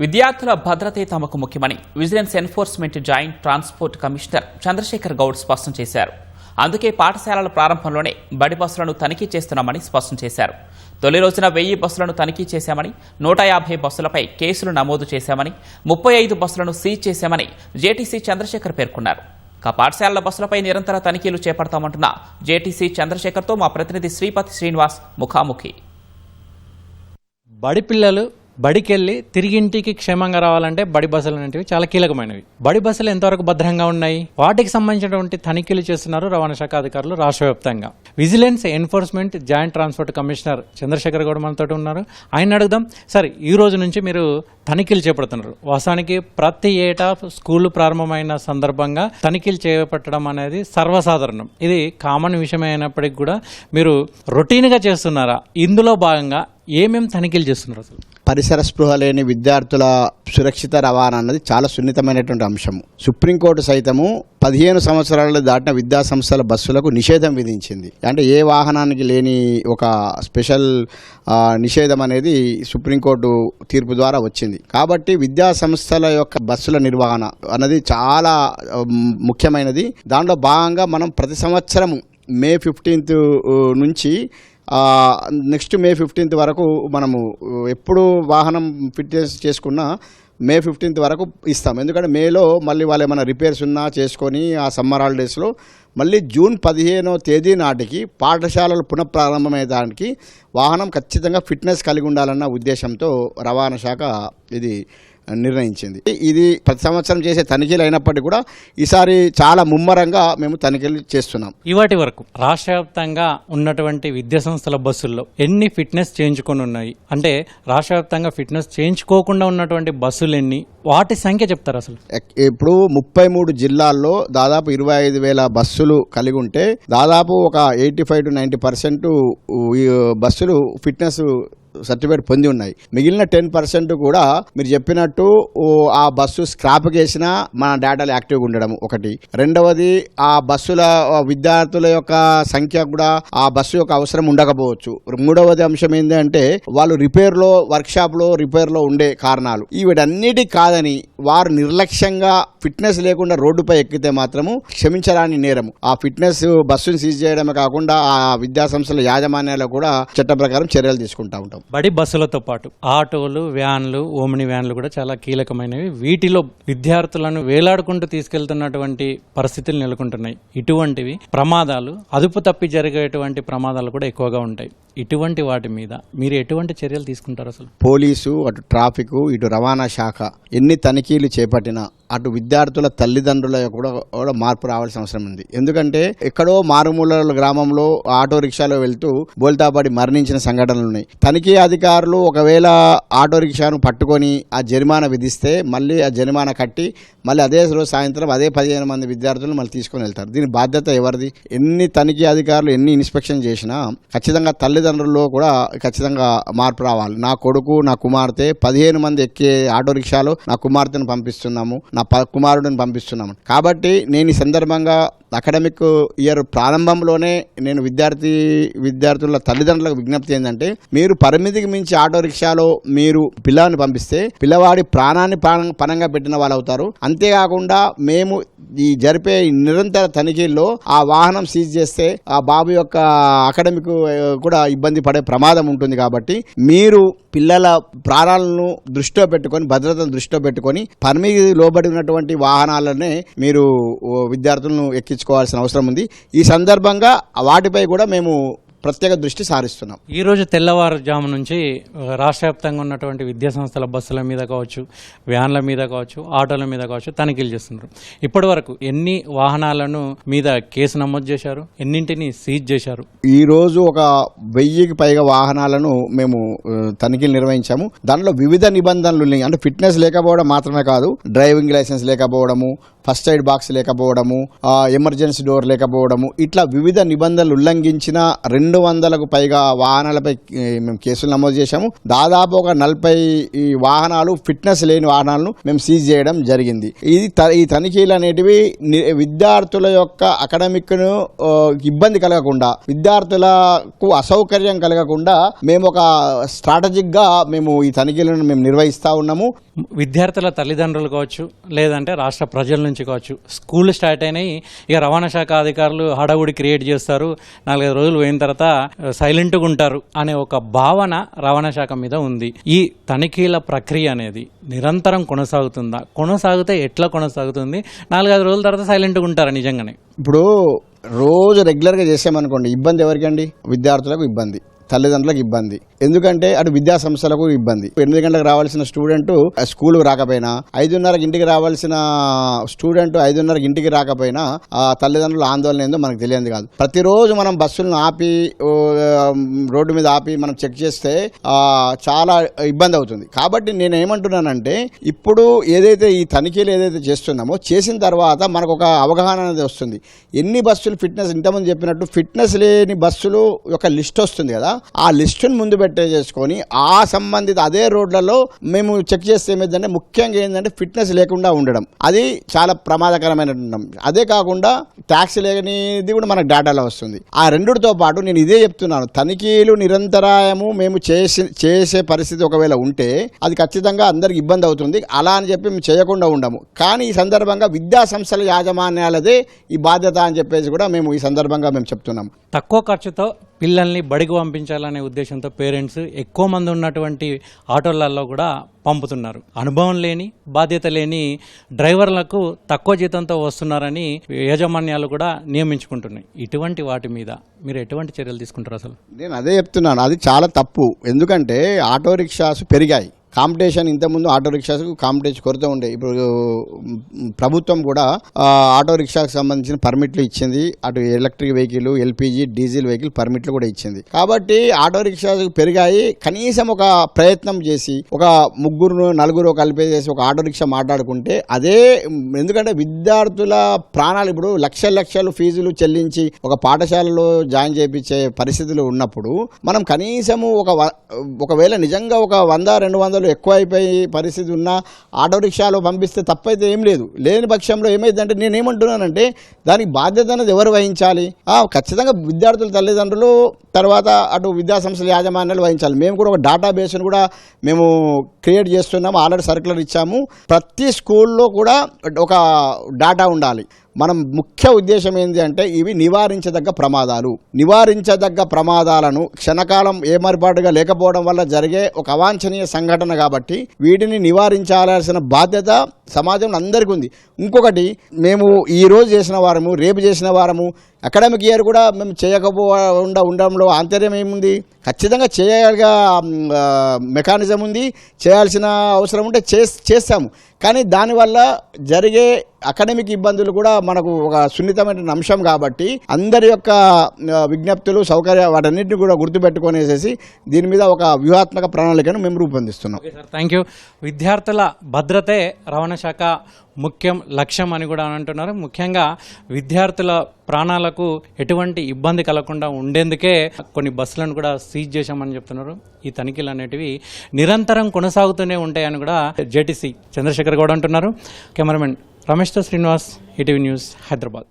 విద్యార్థుల భద్రతే తమకు ముఖ్యమని vigilance enforcement joint transport commissioner Chandrashekhar Goud స్పష్టం చేశారు. అందుకే పాఠశాలల ప్రారంభంలోనే బడి బస్సులను తనిఖీ చేస్తున్నామని స్పష్టం చేశారు. తొలి రోజున 1000 బస్సులను తనిఖీ చేశామని, 150 బస్సులపై కేసులు నమోదు చేశామని, 35 బస్సులను సీజ్ చేశామని జేటీసీ చంద్రశేఖర్ పేర్కొన్నారు. పాఠశాలల బస్సులపై నిరంతర తనిఖీలు చేపడతామంటున్న జేటీసీ చంద్రశేఖర్తో మా ప్రతినిధి శ్రీపతి శ్రీనివాస్ ముఖాముఖి. బడి పిల్లలు బడికెళ్ళి తిరిగి ఇంటికి క్షేమంగా రావాలంటే బడి బస్సులు అనేవి చాలా కీలకమైనవి. బడి బస్సులు ఎంతవరకు భద్రంగా ఉన్నాయి, వాటికి సంబంధించినటువంటి తనిఖీలు చేస్తున్నారు రవాణా శాఖ అధికారులు రాష్ట్ర వ్యాప్తంగా. Vigilance enforcement joint transport commissioner Chandrashekhar Goud మనతో ఉన్నారు. ఆయన అడుగుదాం. సార్, ఈ రోజు నుంచి మీరు తనిఖీలు చేపడుతున్నారు. వాస్తవానికి ప్రతి ఏటా స్కూళ్లు ప్రారంభమైన సందర్భంగా తనిఖీలు చేపట్టడం అనేది సర్వసాధారణం. ఇది కామన్ విషయం అయినప్పటికీ కూడా మీరు రొటీన్గా చేస్తున్నారా? ఇందులో భాగంగా ఏమేమి తనిఖీలు చేస్తున్నారు? అసలు పరిసర స్పృహ లేని విద్యార్థుల సురక్షిత రవాణా అన్నది చాలా సున్నితమైనటువంటి అంశము. సుప్రీంకోర్టు సైతము 15 సంవత్సరాలు దాటిన విద్యా సంస్థల బస్సులకు నిషేధం విధించింది. అంటే ఏ వాహనానికి లేని ఒక స్పెషల్ నిషేధం అనేది సుప్రీంకోర్టు తీర్పు ద్వారా వచ్చింది. కాబట్టి విద్యా సంస్థల యొక్క బస్సుల నిర్వహణ అన్నది చాలా ముఖ్యమైనది. దాంట్లో భాగంగా మనం ప్రతి సంవత్సరం మే 15 నుంచి నెక్స్ట్ మే 15 వరకు మనము ఎప్పుడు వాహనం ఫిట్నెస్ చేసుకున్నా మే 15 వరకు ఇస్తాం. ఎందుకంటే మేలో మళ్ళీ వాళ్ళు ఏమైనా రిపేర్స్ ఉన్నా చేసుకొని ఆ సమ్మర్ హాలిడేస్లో మళ్ళీ జూన్ 15వ తేదీ నాటికి పాఠశాలలు పునఃప్రారంభమయ్యేదానికి వాహనం ఖచ్చితంగా ఫిట్నెస్ కలిగి ఉండాలన్న ఉద్దేశంతో రవాణా శాఖ ఇది నిర్ణయించింది. ఇది ప్రతి సంవత్సరం చేసే తనిఖీలు అయినప్పటికీ కూడా ఈసారి చాలా ముమ్మరంగా మేము తనిఖీలు చేస్తున్నాం. ఇవాటి వరకు రాష్ట్ర వ్యాప్తంగా ఉన్నటువంటి విద్యా సంస్థల బస్సుల్లో ఎన్ని ఫిట్నెస్ చేయించుకొని ఉన్నాయి, అంటే రాష్ట్ర వ్యాప్తంగా ఫిట్నెస్ చేయించుకోకుండా ఉన్నటువంటి బస్సులు ఎన్ని, వాటి సంఖ్య చెప్తారు? అసలు ఇప్పుడు 33 జిల్లాల్లో దాదాపు 25,000 బస్సులు కలిగి ఉంటే దాదాపు ఒక 85 to 90% బస్సులు ఫిట్నెస్ సర్టిఫికేట్ పొంది ఉన్నాయి. మిగిలిన 10% కూడా మీరు చెప్పినట్టు ఆ బస్సు స్క్రాప్ చేసినా మన డేటాలు యాక్టివ్గా ఉండడం ఒకటి. రెండవది, ఆ బస్సుల విద్యార్థుల యొక్క సంఖ్య కూడా ఆ బస్సు యొక్క అవసరం ఉండకపోవచ్చు. మూడవది అంశం ఏంటంటే వాళ్ళు వర్క్షాప్లో రిపేర్లో ఉండే కారణాలు. వీటన్నిటికి కాదని వారు నిర్లక్ష్యంగా ఫిట్నెస్ లేకుండా రోడ్డుపై ఎక్కితే మాత్రము క్షమించరాని నేరము. ఆ ఫిట్నెస్ బస్సును సీజ్ చేయడమే కాకుండా ఆ విద్యా సంస్థల యాజమాన్యాలు కూడా చట్ట ప్రకారం చర్యలు తీసుకుంటా ఉంటాం. బడి బస్సులతో పాటు ఆటోలు, వ్యాన్లు, ఓమిని వ్యాన్లు కూడా చాలా కీలకమైనవి. వీటిలో విద్యార్థులను వేలాడుకుంటూ తీసుకెళ్తున్నటువంటి పరిస్థితులు నెలకొంటున్నాయి. ఇటువంటివి ప్రమాదాలు, అదుపు తప్పి జరిగేటువంటి ప్రమాదాలు కూడా ఎక్కువగా ఉంటాయి. ఇటువంటి వాటి మీద మీరు ఎటువంటి చర్యలు తీసుకుంటారు? అసలు పోలీసు, అటు ట్రాఫిక్, ఇటు రవాణా శాఖ ఎన్ని తనిఖీలు చేపట్టినా అటు విద్యార్థుల తల్లిదండ్రుల కూడా మార్పు రావాల్సిన అవసరం ఉంది. ఎందుకంటే ఎక్కడో మారుమూల గ్రామంలో ఆటో రిక్షాలో వెళ్తూ బోల్తాపడి మరణించిన సంఘటనలు ఉన్నాయి. తనిఖీ అధికారులు ఒకవేళ ఆటో రిక్షాను పట్టుకొని ఆ జరిమానా విధిస్తే మళ్ళీ ఆ జరిమానా కట్టి మళ్ళీ అదే రోజు సాయంత్రం అదే 15 మంది విద్యార్థులను మళ్ళీ తీసుకొని వెళ్తారు. దీని బాధ్యత ఎవరిది? ఎన్ని తనిఖీ అధికారులు ఎన్ని ఇన్స్పెక్షన్ చేసినా ఖచ్చితంగా తల్లిదండ్రుల్లో కూడా ఖచ్చితంగా మార్పు రావాలి. నా కొడుకు, నా కుమార్తె 15 మంది ఎక్కే ఆటో రిక్షాలో నా కుమార్తెను పంపిస్తున్నాము, నా కుమారుడిని పంపిస్తున్నాము. కాబట్టి నేను ఈ సందర్భంగా అకాడమిక్ ఇయర్ ప్రారంభంలోనే నేను విద్యార్థుల తల్లిదండ్రులకు విజ్ఞప్తి ఏంటంటే, మీరు పరిమితికి మించి ఆటో రిక్షాలో మీరు పిల్లల్ని పంపిస్తే పిల్లవాడి ప్రాణాన్ని పణంగా పెట్టిన వాళ్ళు అవుతారు. అంతేకాకుండా మేము ఈ జరిపే నిరంతర తనిఖీల్లో ఆ వాహనం సీజ్ చేస్తే ఆ బాబు యొక్క అకాడమిక్ కూడా ఇబ్బంది పడే ప్రమాదం ఉంటుంది. కాబట్టి మీరు పిల్లల ప్రాణాలను దృష్టిలో పెట్టుకొని, భద్రతను దృష్టిలో పెట్టుకొని పరిమితి లోబడి ఉన్నటువంటి వాహనాలనే మీరు విద్యార్థులను ఎక్కించుకోవాల్సిన అవసరం ఉంది. ఈ సందర్భంగా వాటిపై కూడా మేము ప్రత్యేక దృష్టి సారిస్తున్నాం. ఈ రోజు తెల్లవారుజాము నుంచి రాష్ట్ర వ్యాప్తంగా ఉన్నటువంటి విద్యా సంస్థల బస్సుల మీద కావచ్చు, వ్యాన్ల మీద కావచ్చు, ఆటోల మీద కావచ్చు తనిఖీలు చేస్తున్నారు. ఇప్పటి వరకు ఎన్ని వాహనాలను మీద కేసు నమోదు చేశారు? ఎన్నింటిని సీజ్ చేశారు? ఈ రోజు ఒక 1000కి పైగా వాహనాలను మేము తనిఖీలు నిర్వహించాము. దానిలో వివిధ నిబంధనలు ఉన్నాయి. అంటే ఫిట్నెస్ లేకపోవడం మాత్రమే కాదు, డ్రైవింగ్ లైసెన్స్ లేకపోవడము, ఫస్ట్ ఎయిడ్ బాక్స్ లేకపోవడము, ఎమర్జెన్సీ డోర్ లేకపోవడము, ఇట్లా వివిధ నిబంధనలు ఉల్లంఘించిన 200కు పైగా వాహనాలపై మేము కేసులు నమోదు చేశాము. దాదాపు ఒక 40 వాహనాలు ఫిట్నెస్ లేని వాహనాలను మేము సీజ్ చేయడం జరిగింది. ఈ తనిఖీలు అనేటివి విద్యార్థుల యొక్క అకాడమిక్ ను ఇబ్బంది కలగకుండా, విద్యార్థులకు అసౌకర్యం కలగకుండా మేము ఒక స్ట్రాటజిక్ గా మేము ఈ తనిఖీలను మేము నిర్వహిస్తా ఉన్నాము. విద్యార్థుల తల్లిదండ్రులు కావచ్చు, లేదంటే రాష్ట్ర ప్రజల నుంచి కావచ్చు, స్కూల్ స్టార్ట్ అయినాయి, ఇక రవాణా శాఖ అధికారులు హడావుడి క్రియేట్ చేస్తారు, 4-5 రోజులు పోయిన తర్వాత సైలెంట్గా ఉంటారు అనే ఒక భావన రవాణా శాఖ మీద ఉంది. ఈ తనిఖీల ప్రక్రియ అనేది నిరంతరం కొనసాగుతుందా? కొనసాగితే ఎట్లా కొనసాగుతుంది? 4-5 రోజుల తర్వాత సైలెంట్గా ఉంటారా నిజంగానే? ఇప్పుడు రోజు రెగ్యులర్గా చేసామనుకోండి, ఇబ్బంది ఎవరికండి? విద్యార్థులకు ఇబ్బంది, తల్లిదండ్రులకు ఇబ్బంది. ఎందుకంటే అటు విద్యా సంస్థలకు ఇబ్బంది. 8 గంటలకు రావాల్సిన స్టూడెంట్ స్కూల్కి రాకపోయినా, 5:30కి ఇంటికి రావాల్సిన స్టూడెంట్ 5:30కి ఇంటికి రాకపోయినా తల్లిదండ్రుల ఆందోళన ఏందో మనకు తెలియదు కాదు. ప్రతిరోజు మనం బస్సులను ఆపి రోడ్డు మీద ఆపి మనం చెక్ చేస్తే చాలా ఇబ్బంది అవుతుంది. కాబట్టి నేను ఏమంటున్నానంటే, ఇప్పుడు ఏదైతే ఈ తనిఖీలు ఏదైతే చేస్తున్నామో, చేసిన తర్వాత మనకు ఒక అవగాహన అనేది వస్తుంది. ఎన్ని బస్సులు ఫిట్నెస్, ఇంతకుముందు చెప్పినట్టు ఫిట్నెస్ లేని బస్సులు యొక్క లిస్ట్ వస్తుంది కదా, ఆ లిస్టును ముందు పెట్టేసుకొని ఆ సంబంధిత అదే రోడ్లలో మేము చెక్ చేస్తే ఏమైందంటే, ముఖ్యంగా ఏంటంటే ఫిట్నెస్ లేకుండా ఉండడం, అది చాలా ప్రమాదకరమైన. అదే కాకుండా ట్యాక్సీ లేనిది కూడా మనకు డేటాలో వస్తుంది. ఆ రెండుతో పాటు నేను ఇదే చెప్తున్నాను, తనిఖీలు నిరంతరాయము మేము చేసే పరిస్థితి ఒకవేళ ఉంటే అది ఖచ్చితంగా అందరికి ఇబ్బంది అవుతుంది. అలా అని చెప్పి మేము చేయకుండా ఉండము. కానీ ఈ సందర్భంగా విద్యా సంస్థల యాజమాన్యాలదే ఈ బాధ్యత అని చెప్పేసి కూడా మేము ఈ సందర్భంగా మేము చెప్తున్నాం. తక్కువ ఖర్చుతో పిల్లల్ని బడికి పంపించాలనే ఉద్దేశంతో పేరెంట్స్ ఎక్కువ మంది ఉన్నటువంటి ఆటోలలో కూడా పంపుతున్నారు. అనుభవం లేని, బాధ్యత లేని డ్రైవర్లకు తక్కువ జీతంతో వస్తున్నారని యాజమాన్యాలు కూడా నియమించుకుంటున్నాయి. ఇటువంటి వాటి మీద మీరు ఎటువంటి చర్యలు తీసుకుంటారు? అసలు నేను అదే చెప్తున్నాను, అది చాలా తప్పు. ఎందుకంటే ఆటో రిక్షాస్ పెరిగాయి, కాంపిటీషన్. ఇంతకుముందు ఆటో రిక్షాస్కు కాంపిటీషన్ కొరత ఉండే. ఇప్పుడు ప్రభుత్వం కూడా ఆటో రిక్షాకు సంబంధించిన పర్మిట్లు ఇచ్చింది. అటు electric vehicle, LPG, diesel vehicle పర్మిట్లు కూడా ఇచ్చింది. కాబట్టి ఆటో రిక్షాస్ పెరిగాయి. కనీసం ఒక ప్రయత్నం చేసి ఒక 3-4 కలిపేసి ఒక ఆటో రిక్షా మాట్లాడుకుంటే అదే. ఎందుకంటే విద్యార్థుల ప్రాణాలు, ఇప్పుడు లక్షలు ఫీజులు చెల్లించి ఒక పాఠశాలలో జాయిన్ చేయించే పరిస్థితులు ఉన్నప్పుడు మనం కనీసము ఒకవేళ నిజంగా ఒక 100-200 ఎక్కువ అయిపోయి పరిస్థితి ఉన్న ఆటో రిక్షాలో పంపిస్తే తప్పైతే ఏం లేదు. లేని పక్షంలో ఏమైందంటే, నేనేమంటున్నానంటే దానికి బాధ్యత అనేది ఎవరు వహించాలి? ఖచ్చితంగా విద్యార్థుల తల్లిదండ్రులు, తర్వాత అటు విద్యాసంస్థల యాజమాన్యాలు వహించాలి. మేము కూడా ఒక డేటాబేస్ను కూడా మేము క్రియేట్ చేస్తున్నాము. ఆల్రెడీ సర్క్యులర్ ఇచ్చాము. ప్రతి స్కూల్లో కూడా ఒక డేటా ఉండాలి. మనం ముఖ్య ఉద్దేశం ఏంటి అంటే, ఇవి నివారించదగ్గ ప్రమాదాలను క్షణకాలం ఏమర్పాటుగా లేకపోవడం వల్ల జరిగే ఒక అవాంఛనీయ సంఘటన కాబట్టి వీటిని నివారించాల్సిన బాధ్యత సమాజంలో అందరికీ ఉంది. ఇంకొకటి, మేము ఈ రోజు చేసిన వారము, రేపు చేసిన వారము, అకాడమిక్ ఇయర్ కూడా మేము చేయకపోకుండా ఉండడంలో ఆంతర్యం ఏముంది? ఖచ్చితంగా చేయగలిగే మెకానిజం ఉంది, చేయాల్సిన అవసరం ఉంటే చేస్తాము. కానీ దానివల్ల జరిగే అకాడమిక్ ఇబ్బందులు కూడా మనకు ఒక సున్నితమైన అంశం కాబట్టి అందరి యొక్క విజ్ఞప్తులు, సౌకర్య వాటన్నిటిని కూడా గుర్తుపెట్టుకునేసేసి దీని మీద ఒక వ్యూహాత్మక ప్రణాళికను మేము రూపొందిస్తున్నాం. Thank you. విద్యార్థుల భద్రతే రవాణా శాఖ ముఖ్యం లక్ష్యం అని కూడా అంటున్నారు. ముఖ్యంగా విద్యార్థుల ప్రాణాలకు ఎటువంటి ఇబ్బంది కలగకుండా ఉండేందుకే కొన్ని బస్సులను కూడా సీజ్ చేశామని చెప్తున్నారు. ఈ తనిఖీలు అనేటివి నిరంతరం కొనసాగుతూనే ఉంటాయని కూడా జేటీసీ చంద్రశేఖర్ గౌడ్ అంటున్నారు. కెమెరామెన్ రమేష్తో శ్రీనివాస్, ఈటీవీ న్యూస్, హైదరాబాద్.